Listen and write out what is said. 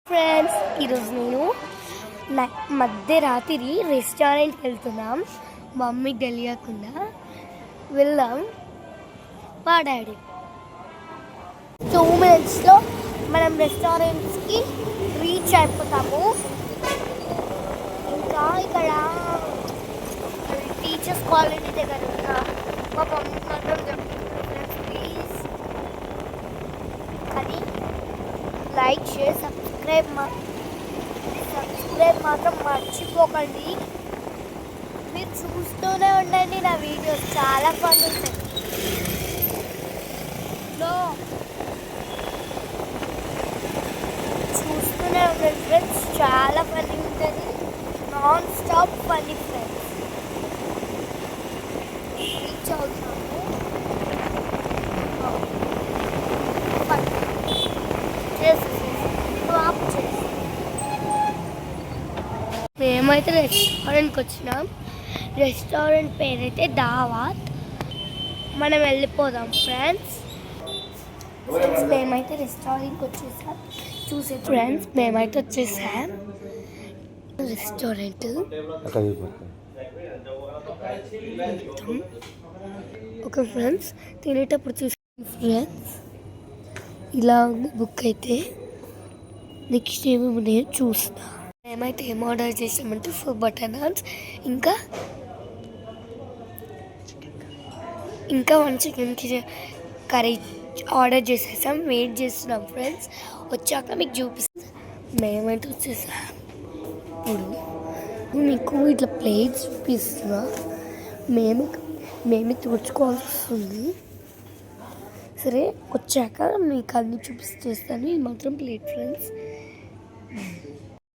Friends, ఈరోజు నేను మధ్యరాత్రి రెస్టారెంట్కి వెళ్తున్నాం. మమ్మీకి తెలియకుండా వెళ్దాం. మా డాడీ 2 minutesలో మనం రెస్టారెంట్స్కి రీచ్ అయిపోతాము. ఇంకా ఇక్కడ టీచర్స్ కాలనీ దగ్గర ఉన్న మా మమ్మీ మాత్రం చెప్తున్నాను, ప్లీజ్ కానీ లైక్ షేర్ సబ్స్క్రైబ్ మాత్రం మర్చిపోకండి. మీరు చూస్తూనే ఉండండి, నా వీడియోస్ చాలా ఫన్ ఉంటాయి. చూస్తూనే ఉండండి ఫ్రెండ్స్, చాలా ఫన్నీ ఉంటుంది. Non stop funny friends. Reach అవుతున్నాము. మేమైతే రెస్టారెంట్కి వచ్చినాం. రెస్టారెంట్ పేరైతే దావత్. మనం వెళ్ళిపోదాం ఫ్రెండ్స్. మేమైతే రెస్టారెంట్కి వచ్చేసాం. చూసే ఫ్రెండ్స్, మేమైతే వచ్చేసాం రెస్టారెంట్. ఓకే ఫ్రెండ్స్, తినేటప్పుడు చూసాం ఫ్రెండ్స్. ఇలా ఉంది బుక్ అయితే. నెక్స్ట్ ఏమేమి నేను చూస్తా. మేమైతే ఏం ఆర్డర్ చేసామంటే 4 బటర్ నాన్స్, ఇంకా 1 చికెన్ కర్రీ ఆర్డర్ చేసేసాం. వెయిట్ చేస్తున్నాం ఫ్రెండ్స్. వచ్చాక మీకు చూపిస్తాం. మేమైతే వచ్చేసాం. ఇప్పుడు మీకు ఇట్లా ప్లేట్స్ చూపిస్తున్నా. మేమే తుడుచుకోవాల్సి వస్తుంది. సరే, వచ్చాక మీకు అన్నీ చూపిస్తాను. ఇది మాత్రం ప్లేట్ ఫ్రెండ్స్.